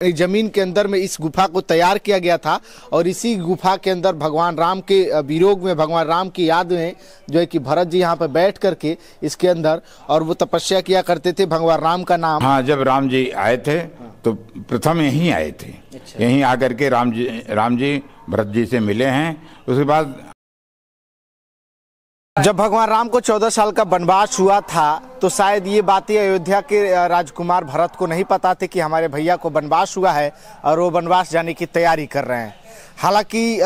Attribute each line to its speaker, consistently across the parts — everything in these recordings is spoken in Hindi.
Speaker 1: जमीन के अंदर में इस गुफा को तैयार किया गया था और इसी गुफा के अंदर भगवान राम के वियोग में, भगवान राम की याद में जो है कि भरत जी यहाँ पे बैठ करके इसके अंदर और वो तपस्या किया करते थे। भगवान राम का नाम,
Speaker 2: हाँ, जब राम जी आए थे तो प्रथम यहीं आए थे। अच्छा। यहीं आकर के राम जी भरत जी से मिले हैं। उसके बाद
Speaker 1: जब भगवान राम को 14 साल का वनवास हुआ था तो शायद ये बातें अयोध्या के राजकुमार भरत को नहीं पता थे कि हमारे भैया को वनवास हुआ है और वो वनवास जाने की तैयारी कर रहे हैं। हालांकि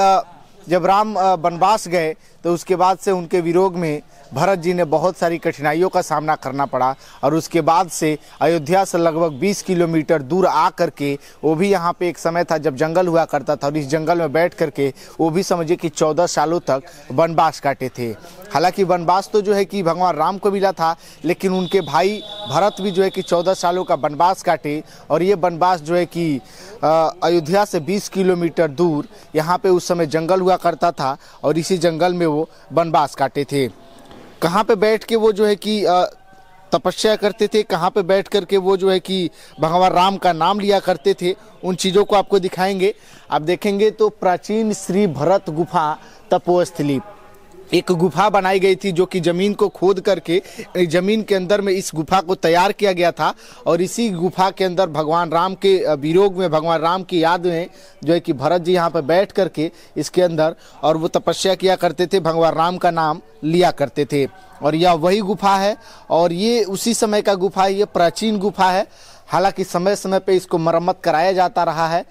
Speaker 1: जब राम वनवास गए तो उसके बाद से उनके वियोग में भरत जी ने बहुत सारी कठिनाइयों का सामना करना पड़ा और उसके बाद से अयोध्या से लगभग 20 किलोमीटर दूर आ करके, वो भी यहाँ पे एक समय था जब जंगल हुआ करता था और इस जंगल में बैठ करके वो भी समझिए कि 14 सालों तक वनवास काटे थे। हालांकि वनवास तो जो है कि भगवान राम को मिला था, लेकिन उनके भाई भरत भी जो है कि 14 सालों का वनवास काटे और ये वनवास जो है कि अयोध्या से 20 किलोमीटर दूर यहाँ पे उस समय जंगल हुआ करता था और इसी जंगल में वो वनवास काटे थे। कहाँ पे बैठ के वो जो है कि तपस्या करते थे, कहाँ पे बैठ करके वो जो है कि भगवान राम का नाम लिया करते थे, उन चीज़ों को आपको दिखाएंगे। आप देखेंगे तो प्राचीन श्री भरत गुफा तपोस्थली, एक गुफा बनाई गई थी जो कि ज़मीन को खोद करके ज़मीन के अंदर में इस गुफा को तैयार किया गया था और इसी गुफा के अंदर भगवान राम के वियोग में, भगवान राम की याद में जो है कि भरत जी यहाँ पर बैठ करके इसके अंदर और वो तपस्या किया करते थे, भगवान राम का नाम लिया करते थे। और यह वही गुफा है और ये उसी समय का गुफा है, ये प्राचीन गुफा है। हालांकि समय समय पे इसको मरम्मत कराया जाता रहा है,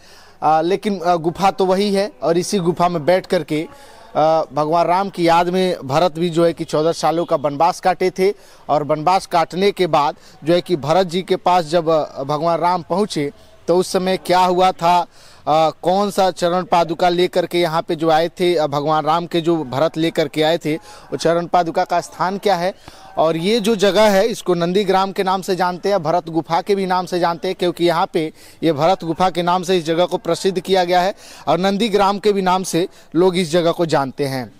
Speaker 1: लेकिन गुफा तो वही है और इसी गुफा में बैठ करके भगवान राम की याद में भरत भी जो है कि 14 सालों का वनवास काटे थे। और वनवास काटने के बाद जो है कि भरत जी के पास जब भगवान राम पहुँचे तो उस समय क्या हुआ था, कौन सा चरण पादुका लेकर के यहाँ पे जो आए थे, भगवान राम के जो भरत लेकर के आए थे, वो चरण पादुका का स्थान क्या है। और ये जो जगह है इसको नंदीग्राम के नाम से जानते हैं, भरत गुफा के भी नाम से जानते हैं, क्योंकि यहाँ पे ये भरत गुफा के नाम से इस जगह को प्रसिद्ध किया गया है और नंदीग्राम के भी नाम से लोग इस जगह को जानते हैं।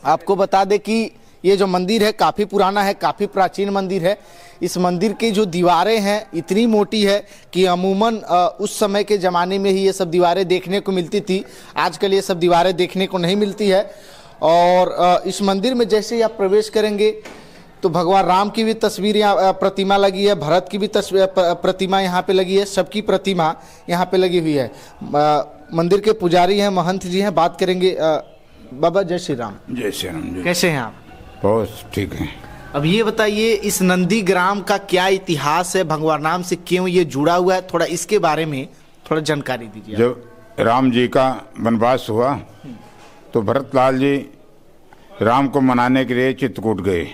Speaker 1: आपको बता दें कि ये जो मंदिर है काफ़ी पुराना है, काफ़ी प्राचीन मंदिर है। इस मंदिर की जो दीवारें हैं इतनी मोटी है कि अमूमन उस समय के ज़माने में ही ये सब दीवारें देखने को मिलती थी, आजकल ये सब दीवारें देखने को नहीं मिलती है। और इस मंदिर में जैसे ही आप प्रवेश करेंगे तो भगवान राम की भी तस्वीर यहाँ प्रतिमा लगी है, भरत की भी प्रतिमा यहाँ पे लगी है, सबकी प्रतिमा यहाँ पे लगी हुई है। मंदिर के पुजारी हैं, महंत जी हैं, बात करेंगे। बाबा जय श्री राम।
Speaker 2: जय श्री राम जी।
Speaker 1: कैसे हैं आप?
Speaker 2: बहुत ठीक है।
Speaker 1: अब ये बताइए इस नंदीग्राम का क्या इतिहास है, भगवान राम से क्यों ये जुड़ा हुआ है, थोड़ा इसके बारे में थोड़ा जानकारी दीजिए।
Speaker 2: जब राम जी का वनवास हुआ तो भरतलाल जी राम को मनाने के लिए चित्रकूट गए।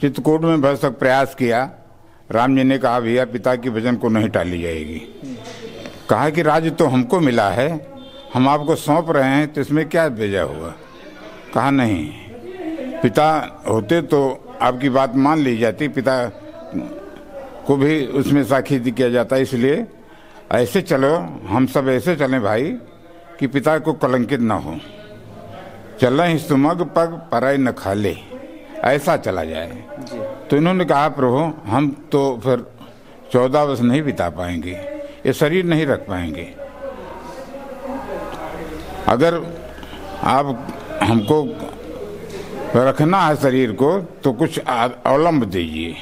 Speaker 2: चित्रकूट में भरसक प्रयास किया। राम जी ने कहा भैया पिता की वचन को नहीं टाली जाएगी। कहा कि राज्य तो हमको मिला है, हम आपको सौंप रहे हैं, तो इसमें क्या भेजा हुआ। कहा नहीं, पिता होते तो आपकी बात मान ली जाती, पिता को भी उसमें साक्षी किया जाता, इसलिए ऐसे चलो, हम सब ऐसे चलें भाई कि पिता को कलंकित न हो। चलें सुमग पग पराई न खाले, ऐसा चला जाए। तो इन्होंने कहा प्रभु हम तो फिर 14 वर्ष नहीं बिता पाएंगे, ये शरीर नहीं रख पाएंगे। अगर आप हमको रखना है शरीर को तो कुछ अवलंब दीजिए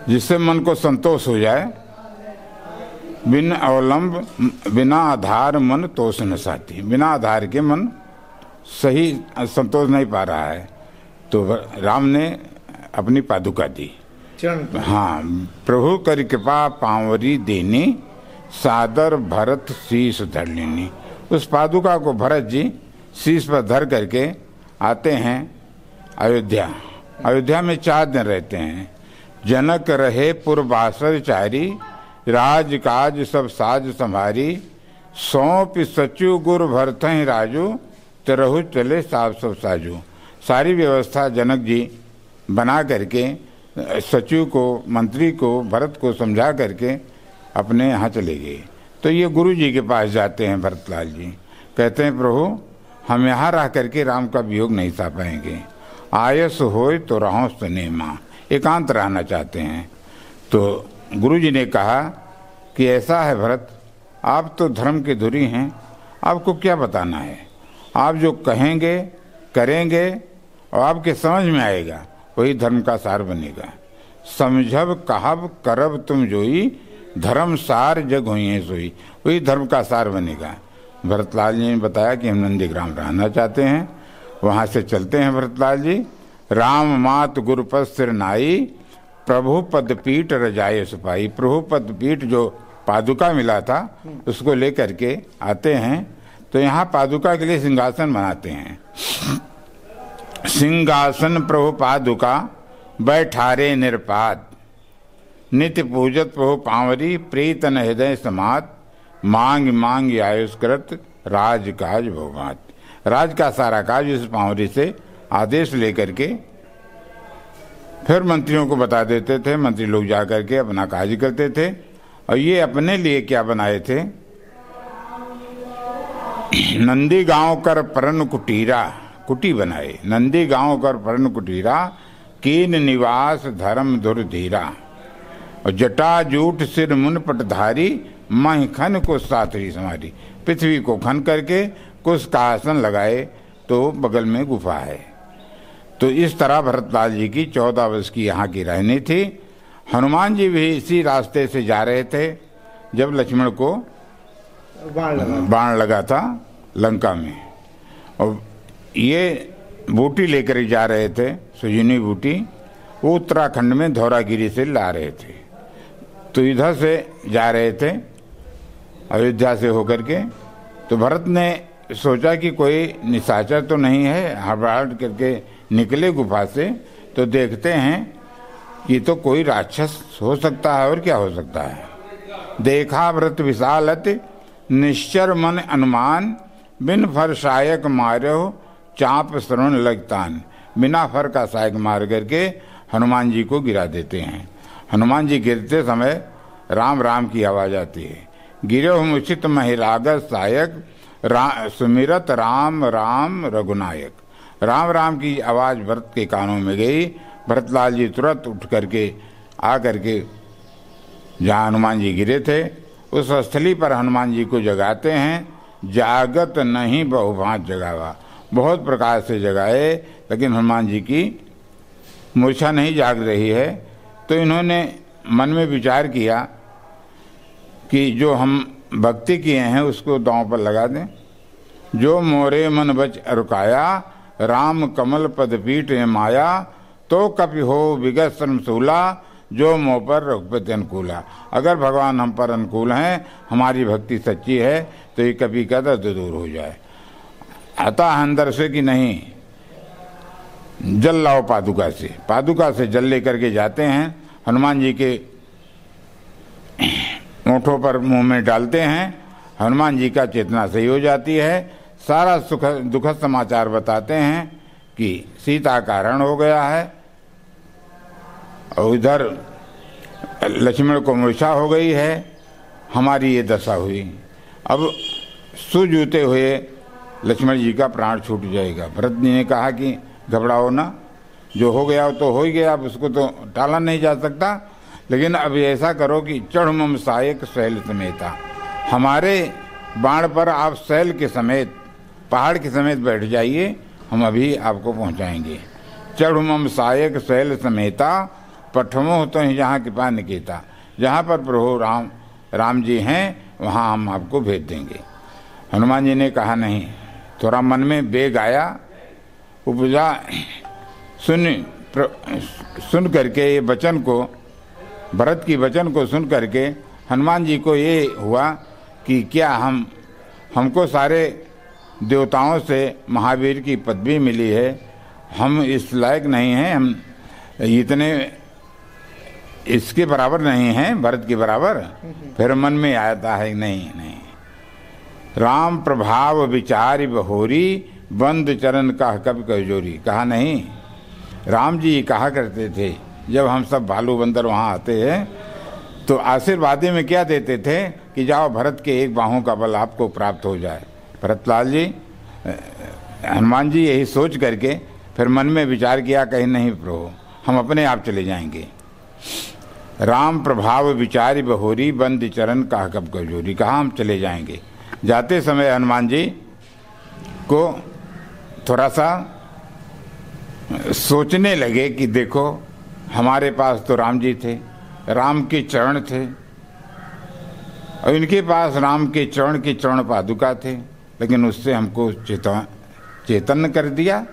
Speaker 2: जिससे मन को संतोष हो जाए। बिन अवलंब बिना आधार मन तोष न साथी, बिना आधार के मन सही संतोष नहीं पा रहा है। तो राम ने अपनी पादुका दी। हाँ, प्रभु कर कृपा पांवरी देनी, सादर भरत शीश धर लेनी। उस पादुका को भरत जी शीश पर धर करके आते हैं अयोध्या। अयोध्या में 4 दिन रहते हैं। जनक रहे पुरवासर चारी, राज काज सब साज संभारी, सौंप सचु गुरु भरत ही राजू, तरहु चले साफ सब साजू। सारी व्यवस्था जनक जी बना करके सचिव को, मंत्री को, भरत को समझा करके अपने यहाँ चले गए। तो ये गुरु जी के पास जाते हैं भरतलाल जी, कहते हैं प्रभु हम यहाँ रह करके राम का वियोग नहीं सह पाएंगे, आयस होय तो रहो सने माँ, एकांत रहना चाहते हैं। तो गुरु जी ने कहा कि ऐसा है भरत आप तो धर्म के धुरी हैं, आपको क्या बताना है। आप जो कहेंगे करेंगे और आपके समझ में आएगा वही धर्म का सार बनेगा। समझब कहब करब तुम जोई, धर्म सार जग हुई है सोई, वही धर्म का सार बनेगा। भरतलाल जी ने बताया कि हम नंदीग्राम रहना चाहते हैं, वहाँ से चलते हैं भरतलाल जी। राम मात गुरुपद सिर नाई, प्रभु पद पीठ रजाए सुपाई। प्रभु पद पीठ जो पादुका मिला था उसको लेकर के आते हैं, तो यहाँ पादुका के लिए सिंहासन बनाते हैं। सिंहासन प्रभु पादुका बैठारे निरपाद, नित्य पूजत प्रभु पांवरी, प्रीतन हृदय समात, मांग मांग आयुष्कृत राज काज भोगात। राज का सारा काज उस पांवरी से आदेश लेकर के फिर मंत्रियों को बता देते थे। मंत्री लोग जाकर के अपना काज करते थे। और ये अपने लिए क्या बनाए थे, नंदी गांव कर परन कुटीरा, कुटी बनाए। नंदी गांव कर परन कुटीरा, कीन निवास धर्म धुर धीरा। और जटा जूट सिर मुन पटधारी, मह खन को सातरी समारी। पृथ्वी को खन करके कुछ का आसन लगाए तो बगल में गुफा है। तो इस तरह भरतलाल जी की 14 वर्ष की यहाँ की रहनी थी। हनुमान जी भी इसी रास्ते से जा रहे थे जब लक्ष्मण को बाण लगा था लंका में। और ये बूटी लेकर जा रहे थे, सुजनी बूटी, वो उत्तराखंड में धौरागिरी से ला रहे थे। तो इधर से जा रहे थे अयोध्या से होकर के। तो भरत ने सोचा कि कोई निशाचर तो नहीं है, हड़बड़ाहट करके निकले गुफा से तो देखते हैं ये तो कोई राक्षस हो सकता है और क्या हो सकता है। देखा व्रत विशालत, निश्चर मन अनुमान, बिन फर सायक मारो, चाप श्रवण लगतान। बिना फर का सायक मार करके हनुमान जी को गिरा देते हैं। हनुमान जी गिरते समय राम राम की आवाज आती है। गिरे उचित महिलागर सायक, सुमिरत राम राम रघुनायक। राम राम की आवाज भरत के कानों में गई। भरतलाल जी तुरंत उठ करके आ करके जहाँ हनुमान जी गिरे थे उस स्थली पर हनुमान जी को जगाते हैं। जागत नहीं बहुभांत जगावा, बहुत प्रकार से जगाए लेकिन हनुमान जी की मूर्छा नहीं जाग रही है। तो इन्होंने मन में विचार किया कि जो हम भक्ति किए हैं उसको दांव पर लगा दें। जो मोरे मन बच रुकाया, राम कमल पद पीठ माया, तो कपि हो विगत शर्मशूला, जो मोह पर रघुपति अनुकूला। अगर भगवान हम पर अनुकूल हैं, हमारी भक्ति सच्ची है तो ये कभी का दर्द दूर हो जाए। आता अंदर से कि नहीं, जल लाओ पादुका से। पादुका से जल लेकर के जाते हैं, हनुमान जी के ओंठों पर मुंह में डालते हैं। हनुमान जी का चेतना सही हो जाती है। सारा दुखद समाचार बताते हैं कि सीता का हरण हो गया है और इधर लक्ष्मण को मूर्छा हो गई है, हमारी ये दशा हुई। अब सुजूते हुए लक्ष्मण जी का प्राण छूट जाएगा। भरत जी ने कहा कि घबराओ ना, जो हो गया तो हो ही गया, अब उसको तो टाला नहीं जा सकता। लेकिन अब ऐसा करो कि चढ़ मम सायक शैल समेता, हमारे बाण पर आप शैल के समेत, पहाड़ के समेत बैठ जाइए, हम अभी आपको पहुंचाएंगे। चढ़ मम सायक शैल समेता, पठमो तो ही जहाँ कृपा निकेता। जहाँ पर प्रभु राम जी हैं वहाँ हम आपको भेज देंगे। हनुमान जी ने कहा नहीं। थोड़ा मन में वेग आया, उपजा। सुन करके ये वचन को, भरत की वचन को सुन करके हनुमान जी को ये हुआ कि क्या हमको सारे देवताओं से महावीर की पदवी मिली है, हम इस लायक नहीं हैं, हम इतने इसके बराबर नहीं हैं, भरत के बराबर। फिर मन में आता है नहीं नहीं, राम प्रभाव विचारी बहोरी, बंद चरण का कब कजोरी। कहा नहीं, राम जी कहा करते थे जब हम सब भालू बंदर वहाँ आते हैं तो आशीर्वादी में क्या देते थे कि जाओ भरत के एक बाहों का बल आपको प्राप्त हो जाए। भरतलाल जी, हनुमान जी यही सोच करके फिर मन में विचार किया, कहीं नहीं प्रभु, हम अपने आप चले जाएंगे। राम प्रभाव विचारी बहोरी, बंद चरण कहा कब कजोरी। कहाँ हम चले जाएंगे। जाते समय हनुमान जी को थोड़ा सा सोचने लगे कि देखो हमारे पास तो राम जी थे, राम के चरण थे, और इनके पास राम के चरण पादुका थे, लेकिन उससे हमको चेतन कर दिया,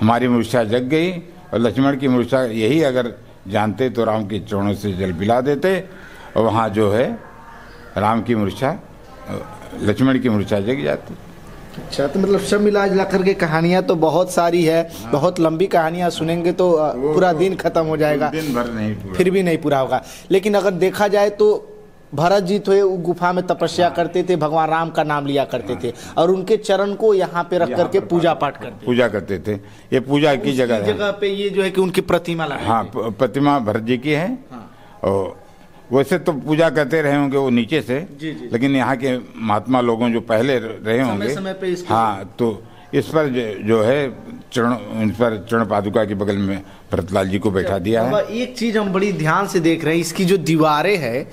Speaker 2: हमारी मूर्छा जग गई। और लक्ष्मण की मूर्छा यही अगर जानते तो राम के चरणों से जल पिला देते, और वहाँ जो है राम की मूर्छा, लक्ष्मण की मूर्छा जग जाती।
Speaker 1: अच्छा, तो मतलब सब मिला जुला करके कहानियां तो बहुत सारी है। हाँ। बहुत लंबी कहानियां सुनेंगे तो पूरा दिन खत्म हो जाएगा,
Speaker 2: दिन भर नहीं पूरा,
Speaker 1: फिर भी नहीं पूरा होगा। लेकिन अगर देखा जाए तो भरत जी थे गुफा में तपस्या करते थे, भगवान राम का नाम लिया करते थे, और उनके चरण को यहाँ पे रख करके पूजा पाठ करते
Speaker 2: थे। ये पूजा की जगह
Speaker 1: पे ये जो है कि उनकी प्रतिमा लगा।
Speaker 2: हाँ, प्रतिमा भरत जी की है। हाँ। और वैसे तो पूजा करते रहे होंगे वो नीचे से, लेकिन यहाँ के महात्मा लोगों जो पहले रहे होंगे
Speaker 1: समय पे
Speaker 2: हाँ, तो इस पर जो है चरण पादुका के बगल में भरतलाल जी को बैठा दिया है।
Speaker 1: एक चीज हम बड़ी ध्यान से देख रहे हैं, इसकी जो दीवारें है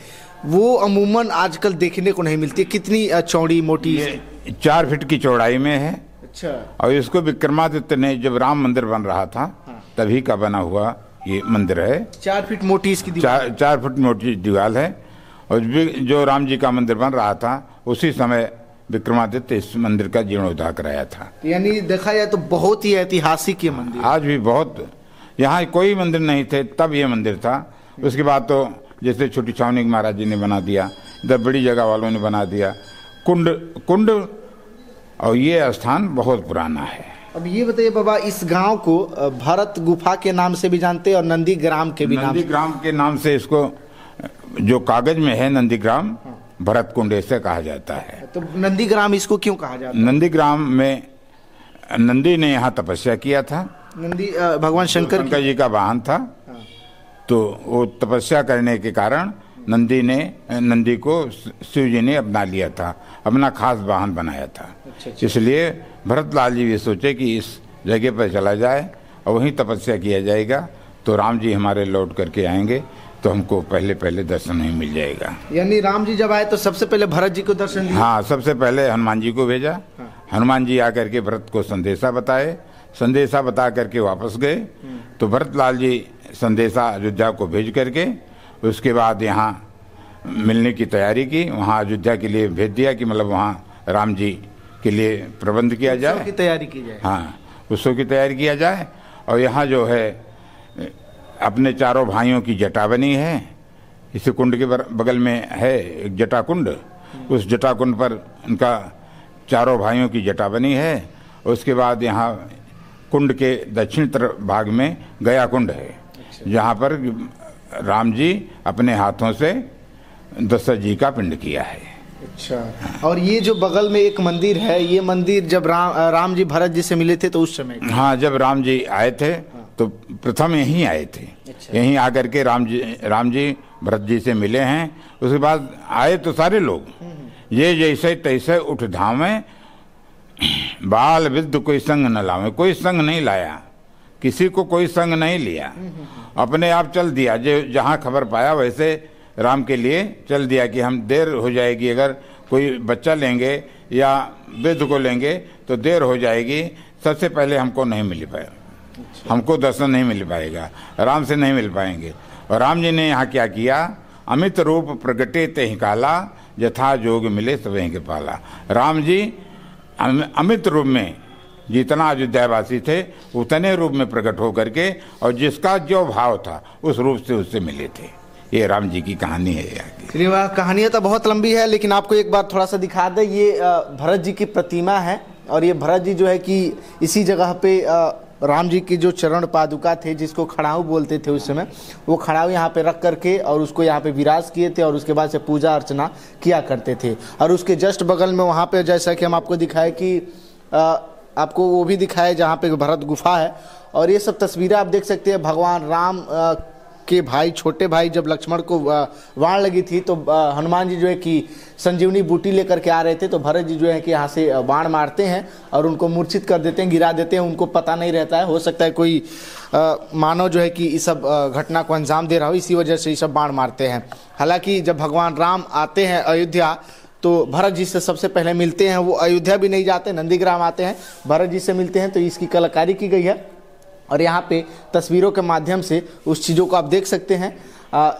Speaker 1: वो अमूमन आजकल देखने को नहीं मिलती। कितनी चौड़ी मोटी है?
Speaker 2: 4 फीट की चौड़ाई में है।
Speaker 1: अच्छा।
Speaker 2: और इसको विक्रमादित्य ने जब राम मंदिर बन रहा था, हाँ, तभी का बना हुआ ये मंदिर है।
Speaker 1: 4 फीट मोटी इसकी दीवार,
Speaker 2: 4 फीट मोटी दीवार है। और जो राम जी का मंदिर बन रहा था उसी समय विक्रमादित्य इस मंदिर का जीर्णोद्धार कराया था।
Speaker 1: यानी देखा जाए तो बहुत ही ऐतिहासिक ये मंदिर।
Speaker 2: आज भी बहुत, यहाँ कोई मंदिर नहीं थे तब ये मंदिर था। उसके बाद तो जैसे छोटी छावनी महाराज जी ने बना दिया, इधर बड़ी जगह वालों ने बना दिया कुंड, और ये स्थान बहुत पुराना है।
Speaker 1: अब ये बताइए बाबा, इस गांव को भरत गुफा के नाम से भी जानते हैं और नंदीग्राम के भी
Speaker 2: नंदीग्राम के नाम से इसको जो कागज में है नंदीग्राम, भरत कुंड ऐसे कहा जाता है।
Speaker 1: तो नंदीग्राम इसको क्यों कहा जाता है?
Speaker 2: नंदीग्राम में नंदी ने यहाँ तपस्या किया था।
Speaker 1: नंदी भगवान शंकर
Speaker 2: जी का वाहन था। तो वो तपस्या करने के कारण नंदी को शिव जी ने अपना लिया था, अपना खास वाहन बनाया था। इसलिए भरतलाल जी भी सोचे कि इस जगह पर चला जाए और वहीं तपस्या किया जाएगा, तो राम जी हमारे लौट करके आएंगे तो हमको पहले दर्शन ही मिल जाएगा।
Speaker 1: यानी राम जी जब आए तो सबसे पहले भरत जी को दर्शन दिया?
Speaker 2: हाँ, सबसे पहले हनुमान जी को भेजा। हाँ। हनुमान जी आकर के भरत को संदेशा बता करके वापस गए। तो भरतलाल जी संदेशा अयोध्या को भेज करके उसके बाद यहाँ मिलने की तैयारी की। वहाँ अयोध्या के लिए भेज दिया कि मतलब वहाँ राम जी के लिए प्रबंध किया जाए,
Speaker 1: उत्सव की तैयारी की जाए।
Speaker 2: हाँ, उत्सव की तैयारी किया जाए। और यहाँ जो है अपने चारों भाइयों की जटा बनी है। इस कुंड के बगल में है एक जटा कुंड, उस जटा कुंड पर उनका चारों भाइयों की जटा बनी है। उसके बाद यहाँ कुंड के दक्षिण तरफ भाग में गया कुंड है, जहाँ पर राम जी अपने हाथों से दशरथ जी का पिंड किया है।
Speaker 1: अच्छा। और ये जो बगल में एक मंदिर है, ये मंदिर जब राम जी भरत जी से मिले थे तो उस समय?
Speaker 2: हाँ, जब राम जी आए थे तो प्रथम यहीं आए थे। अच्छा। यहीं आकर के राम जी भरत जी से मिले हैं। उसके बाद आए तो सारे लोग ये जैसे तैसे उठ धामे, बाल विद्ध कोई संग न लावे। कोई संग नहीं लाया, किसी को कोई संग नहीं लिया, अपने आप चल दिया। जो जहाँ खबर पाया वैसे राम के लिए चल दिया कि हम देर हो जाएगी, अगर कोई बच्चा लेंगे या वृद्ध को लेंगे तो देर हो जाएगी, सबसे पहले हमको नहीं मिल पाएगा, हमको दर्शन नहीं मिल पाएगा, राम से नहीं मिल पाएंगे। और राम जी ने यहाँ क्या किया, अमित रूप प्रगटे ते ही काला, यथा जोग मिले सवें के पाला। राम जी अमित रूप में जितना अयोध्यावासी थे उतने रूप में प्रकट होकर के, और जिसका जो भाव था उस रूप से उससे मिले थे। ये राम जी की कहानी है।
Speaker 1: चलिए, वह कहानियाँ तो बहुत लंबी है, लेकिन आपको एक बार थोड़ा सा दिखा दे। ये भरत जी की प्रतिमा है, और ये भरत जी जो है कि इसी जगह पे राम जी की जो चरण पादुका थे, जिसको खड़ाऊ बोलते थे उस समय, वो खड़ाऊ यहाँ पे रख करके और उसको यहाँ पे विराज किए थे, और उसके बाद से पूजा अर्चना किया करते थे। और उसके जस्ट बगल में वहाँ पे जैसा कि हम आपको दिखाए कि आपको वो भी दिखाए जहाँ पे भरत गुफा है। और ये सब तस्वीरें आप देख सकते हैं भगवान राम के भाई, छोटे भाई, जब लक्ष्मण को वाण लगी थी तो हनुमान जी जो है कि संजीवनी बूटी लेकर के आ रहे थे, तो भरत जी जो है कि यहाँ से बाण मारते हैं और उनको मूर्छित कर देते हैं, गिरा देते हैं। उनको पता नहीं रहता है, हो सकता है कोई मानव जो है कि इस सब घटना को अंजाम दे रहा हो, इसी वजह से ये सब बाण मारते हैं। हालांकि जब भगवान राम आते हैं अयोध्या तो भरत जी से सबसे पहले मिलते हैं। वो अयोध्या भी नहीं जाते, नंदीग्राम आते हैं, भरत जी से मिलते हैं। तो इसकी कलाकारी की गई है और यहाँ पे तस्वीरों के माध्यम से उस चीज़ों को आप देख सकते हैं।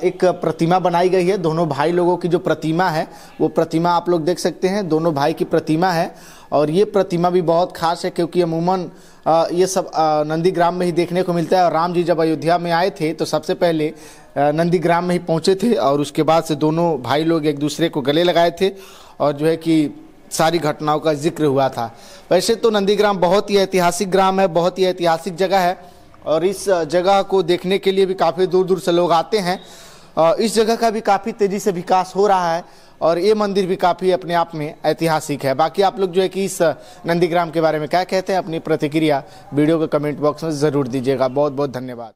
Speaker 1: एक प्रतिमा बनाई गई है, दोनों भाई लोगों की जो प्रतिमा है वो प्रतिमा आप लोग देख सकते हैं, दोनों भाई की प्रतिमा है। और ये प्रतिमा भी बहुत खास है क्योंकि अमूमन ये सब नंदीग्राम में ही देखने को मिलता है। और राम जी जब अयोध्या में आए थे तो सबसे पहले नंदीग्राम में ही पहुँचे थे और उसके बाद से दोनों भाई लोग एक दूसरे को गले लगाए थे और जो है कि सारी घटनाओं का जिक्र हुआ था। वैसे तो नंदीग्राम बहुत ही ऐतिहासिक ग्राम है, बहुत ही ऐतिहासिक जगह है और इस जगह को देखने के लिए भी काफ़ी दूर दूर से लोग आते हैं। इस जगह का भी काफ़ी तेज़ी से विकास हो रहा है और ये मंदिर भी काफ़ी अपने आप में ऐतिहासिक है। बाकी आप लोग जो है कि इस नंदीग्राम के बारे में क्या कहते हैं, अपनी प्रतिक्रिया वीडियो के कमेंट बॉक्स में ज़रूर दीजिएगा। बहुत बहुत धन्यवाद।